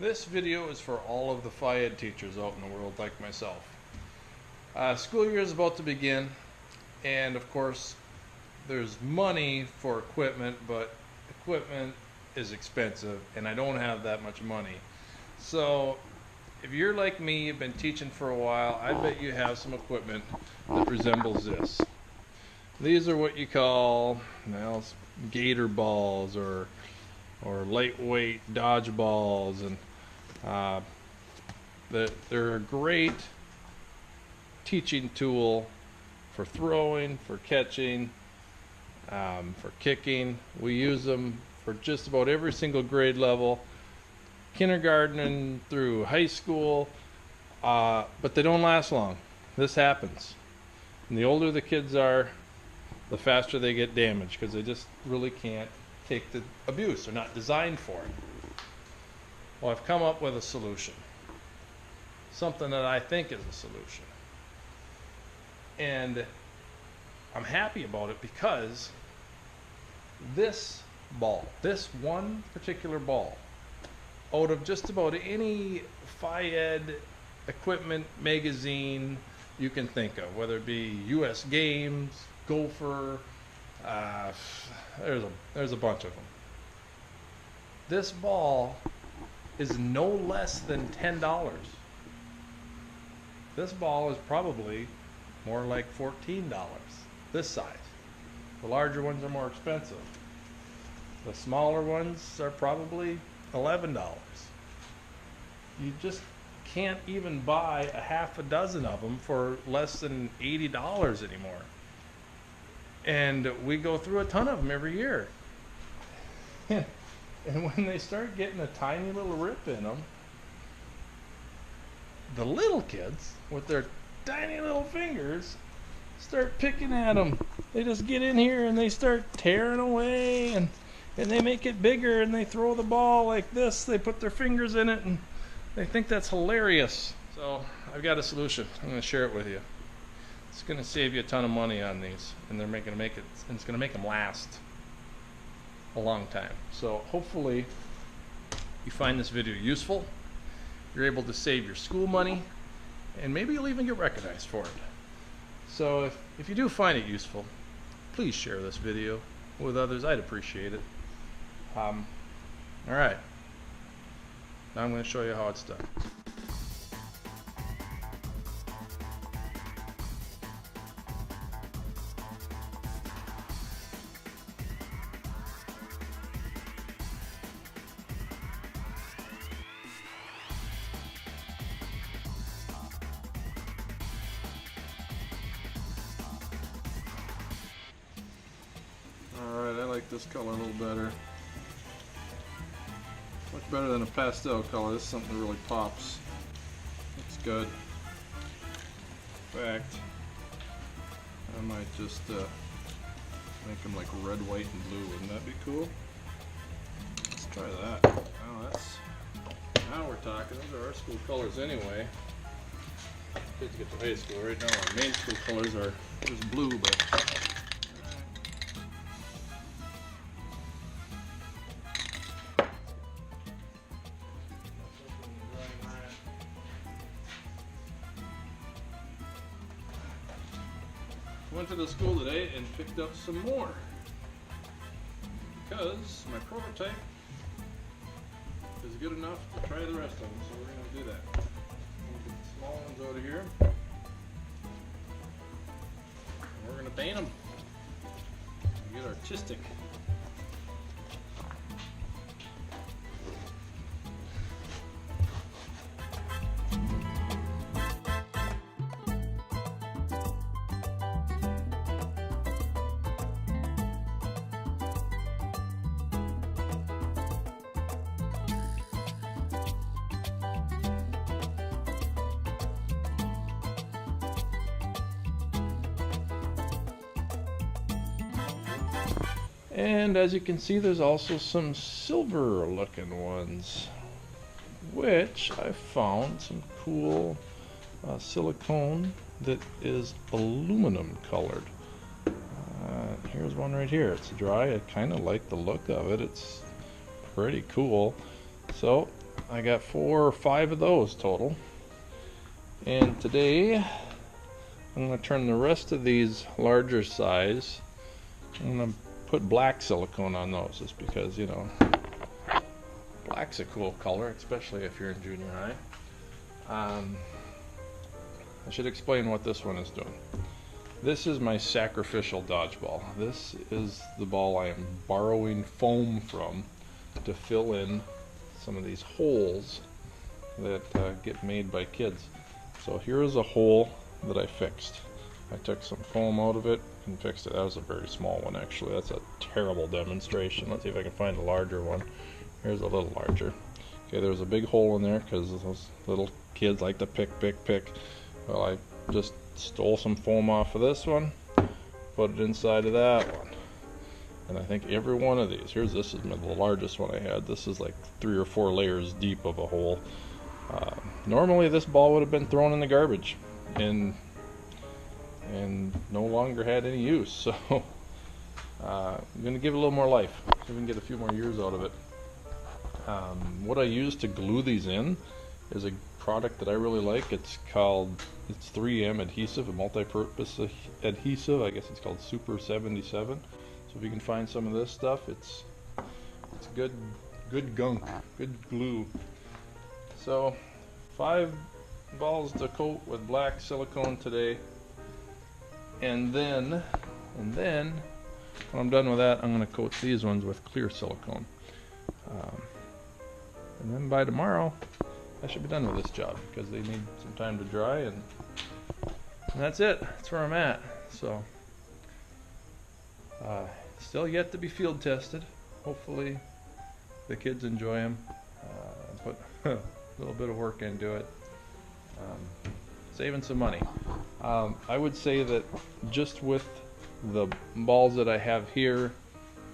This video is for all of the Phy Ed teachers out in the world like myself. School year is about to begin, and of course there's money for equipment, but equipment is expensive and I don't have that much money. So if you're like me, you've been teaching for a while, I bet you have some equipment that resembles this. These are what you call, well, gator balls or lightweight dodgeballs, and they're a great teaching tool for throwing, for catching, for kicking. We use them for just about every single grade level, kindergarten through high school, but they don't last long. This happens. And the older the kids are, the faster they get damaged because they just really can't take the abuse. They're not designed for it. Well, I've come up with a solution. Something that I think is a solution. And I'm happy about it because this ball, this one particular ball, out of just about any Phy Ed equipment magazine you can think of, whether it be US Games, Gopher, there's a bunch of them. This ball is no less than $10. This ball is probably more like $14, this size. The larger ones are more expensive. The smaller ones are probably $11. You just can't even buy a half a dozen of them for less than $80 anymore. And we go through a ton of them every year. And when they start getting a tiny little rip in them, the little kids with their tiny little fingers start picking at them. They just get in here and they start tearing away, and they make it bigger, and they throw the ball like this. They put their fingers in it and they think that's hilarious. So I've got a solution. I'm going to share it with you. It's going to save you a ton of money on these, and it's going to make them last a long time. So hopefully you find this video useful. You're able to save your school money, and maybe you'll even get recognized for it. So if you do find it useful, please share this video with others. I'd appreciate it. All right. Now I'm going to show you how it's done. Alright, I like this color a little better. Much better than a pastel color. This is something that really pops. Looks good. In fact, I might just make them like red, white, and blue. Wouldn't that be cool? Let's try that. Now we're talking. Those are our school colors anyway. Kids get to high school. Right now our main school colors are just blue, but went to the school today and picked up some more because my prototype is good enough to try the rest of them, so we're going to do that. We'll get the small ones out of here, and we're going to paint them and get artistic. And as you can see, there's also some silver looking ones, which I found some cool silicone that is aluminum colored. Here's one right here. It's dry. I kind of like the look of it. It's pretty cool. So I got 4 or 5 of those total. And today I'm going to turn the rest of these larger size. I'm going to put black silicone on those, just because, you know, black's a cool color, especially if you're in junior high. I should explain what this one is doing. This is my sacrificial dodgeball. This is the ball I am borrowing foam from to fill in some of these holes that get made by kids. So here is a hole that I fixed. I took some foam out of it and fixed it. That was a very small one, actually. That's a terrible demonstration. Let's see if I can find a larger one. Here's a little larger. Okay, there's a big hole in there because those little kids like to pick. Well, I just stole some foam off of this one, put it inside of that one. And I think every one of these, this is the largest one I had. This is like 3 or 4 layers deep of a hole. Normally this ball would have been thrown in the garbage and no longer had any use. So I'm going to give it a little more life. See if we can get a few more years out of it. What I use to glue these in is a product that I really like. It's 3M adhesive, a multi-purpose adhesive. I guess it's called Super 77. So if you can find some of this stuff, it's good gunk, good glue. So 5 balls to coat with black silicone today, and then when I'm done with that, I'm going to coat these ones with clear silicone. And then by tomorrow I should be done with this job, because they need some time to dry, and that's it. That's where I'm at. So still yet to be field tested. Hopefully the kids enjoy them. Put a little bit of work into it. Saving some money. I would say that just with the balls that I have here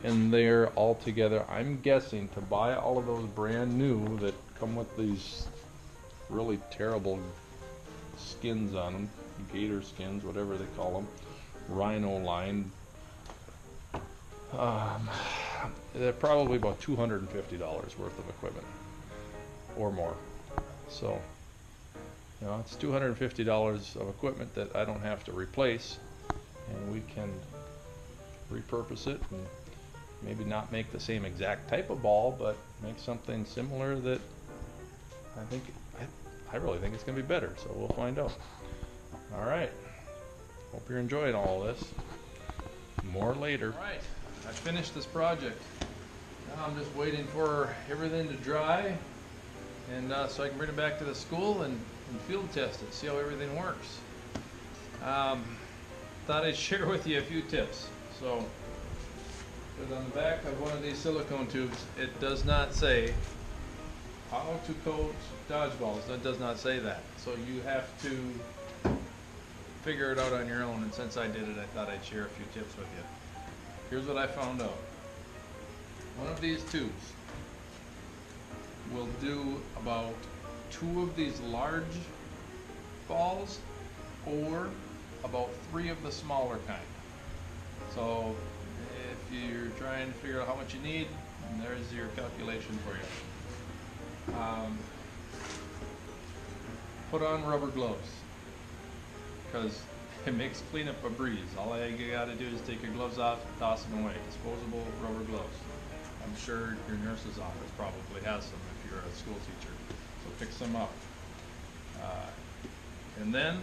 and there all together, I'm guessing to buy all of those brand new that come with these really terrible skins on them, gator skins, whatever they call them, rhino line, they're probably about $250 worth of equipment or more. So, you know, it's $250 of equipment that I don't have to replace, and we can repurpose it and maybe not make the same exact type of ball, but make something similar that I really think it's going to be better. So we'll find out. All right. Hope you're enjoying all this. More later. All right. I finished this project. Now I'm just waiting for everything to dry, and so I can bring it back to the school and field test it, see how everything works. Thought I'd share with you a few tips. So, on the back of one of these silicone tubes, it does not say how to coat dodgeballs. That does not say that. So you have to figure it out on your own, and since I did it, I thought I'd share a few tips with you. Here's what I found out. One of these tubes will do about 2 of these large balls, or about 3 of the smaller kind. So if you're trying to figure out how much you need, there's your calculation for you. Put on rubber gloves, because it makes cleanup a breeze. All you gotta do is take your gloves off, toss them away. Disposable rubber gloves. I'm sure your nurse's office probably has some if you're a school teacher. So pick some up. And then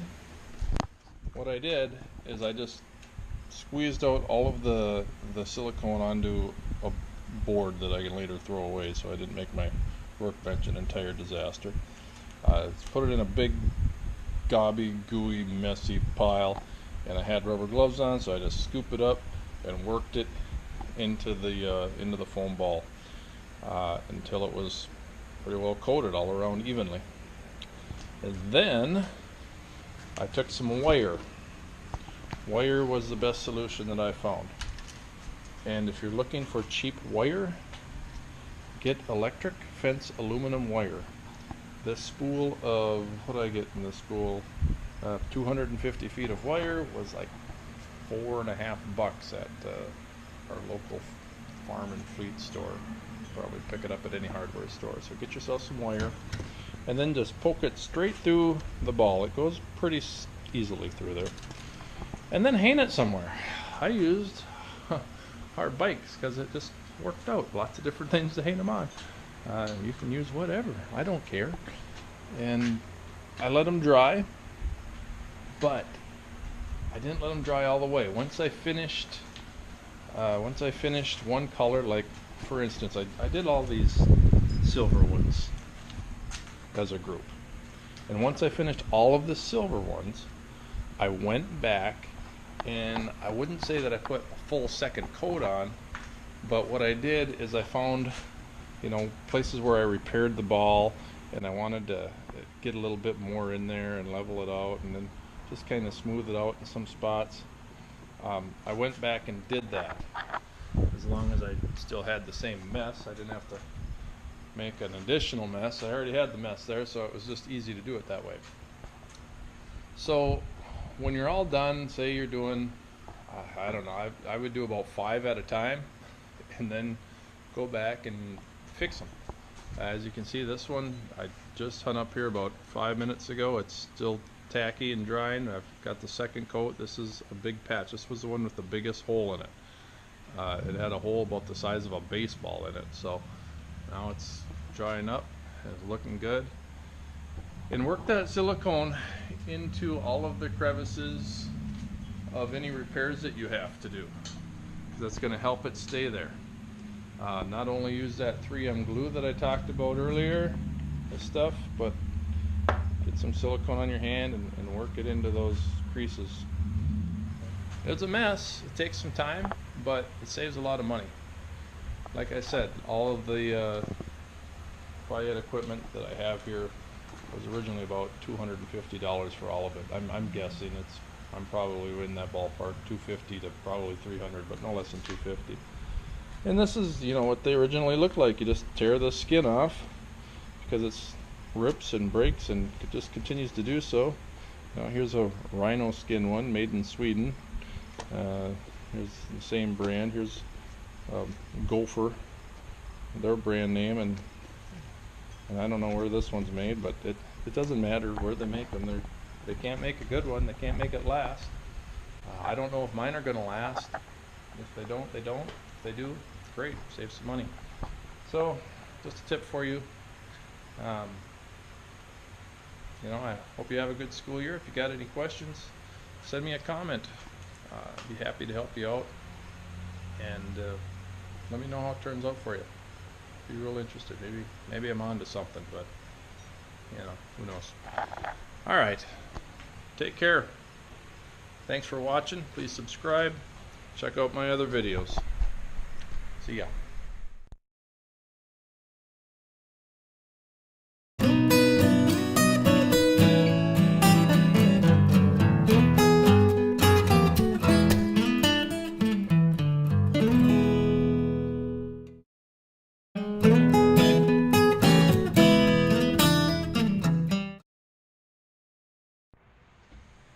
what I did is I just squeezed out all of the silicone onto a board that I can later throw away, so I didn't make my workbench an entire disaster. Put it in a big gobby, gooey, messy pile, and I had rubber gloves on, so I just scooped it up and worked it into the foam ball until it was pretty well coated all around evenly. And then I took some wire. Wire was the best solution that I found. And if you're looking for cheap wire, get electric fence aluminum wire. This spool of, what did I get in this spool? 250 feet of wire was like $4.50 at our local farm and fleet store. probably pick it up at any hardware store. So get yourself some wire, and then just poke it straight through the ball. It goes pretty easily through there. And then hang it somewhere. I used hard bikes because it just worked out. Lots of different things to hang them on. You can use whatever. I don't care. And I let them dry, but I didn't let them dry all the way. Once I finished one color, like for instance, I did all these silver ones as a group. And once I finished all of the silver ones, I went back, and I wouldn't say that I put a full second coat on, but what I did is I found, places where I repaired the ball, and I wanted to get a little bit more in there and level it out, and then just kind of smooth it out in some spots. I went back and did that. As long as I still had the same mess, I didn't have to make an additional mess. I already had the mess there, so it was just easy to do it that way. So when you're all done, say you're doing, I don't know, I would do about 5 at a time, and then go back and fix them. As you can see, this one I just hung up here about 5 minutes ago. It's still tacky and drying. I've got the second coat. This is a big patch. This was the one with the biggest hole in it. It had a hole about the size of a baseball in it. So now it's drying up. It's looking good. And work that silicone into all of the crevices of any repairs that you have to do. That's going to help it stay there. Not only use that 3M glue that I talked about earlier, the stuff, but get some silicone on your hand and work it into those creases. It's a mess. It takes some time, but it saves a lot of money. Like I said, all of the Phy equipment that I have here was originally about $250 for all of it. I'm guessing I'm probably in that ballpark, $250 to probably $300, but no less than $250. And this is, what they originally looked like. You just tear the skin off because it's rips and breaks, and it just continues to do so. Now here's a rhino skin one made in Sweden. Here's the same brand. Here's Gopher, their brand name, and I don't know where this one's made, but it doesn't matter where they make them. They can't make a good one. They can't make it last. I don't know if mine are going to last. If they don't, they don't. If they do, great, save some money. So, just a tip for you. I hope you have a good school year. If you got any questions, send me a comment. I'd be happy to help you out, and let me know how it turns out for you. Be real interested. Maybe I'm on to something, but who knows. All right, take care. Thanks for watching. Please subscribe. Check out my other videos. See ya.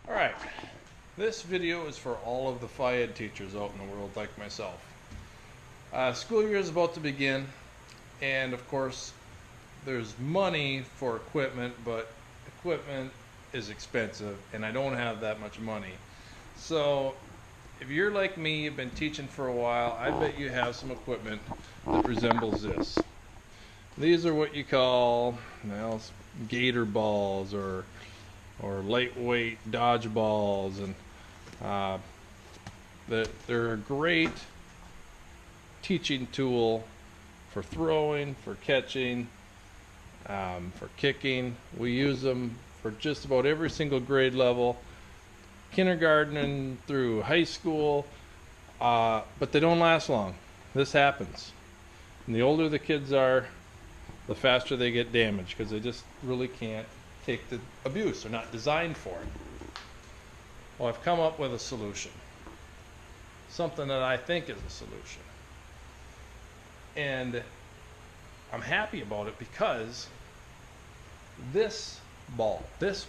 Alright, this video is for all of the Phy Ed teachers out in the world like myself. School year is about to begin, and of course there's money for equipment, but equipment is expensive and I don't have that much money. So if you're like me, you've been teaching for a while, I bet you have some equipment that resembles this. These are what you call, gator balls or lightweight dodgeballs, and they're a great teaching tool for throwing, for catching, for kicking. We use them for just about every single grade level, kindergarten and through high school, but they don't last long. This happens, and the older the kids are, the faster they get damaged because they just really can't take the abuse. They're not designed for it. Well, I've come up with a solution, something that I think is a solution, and I'm happy about it because this ball, this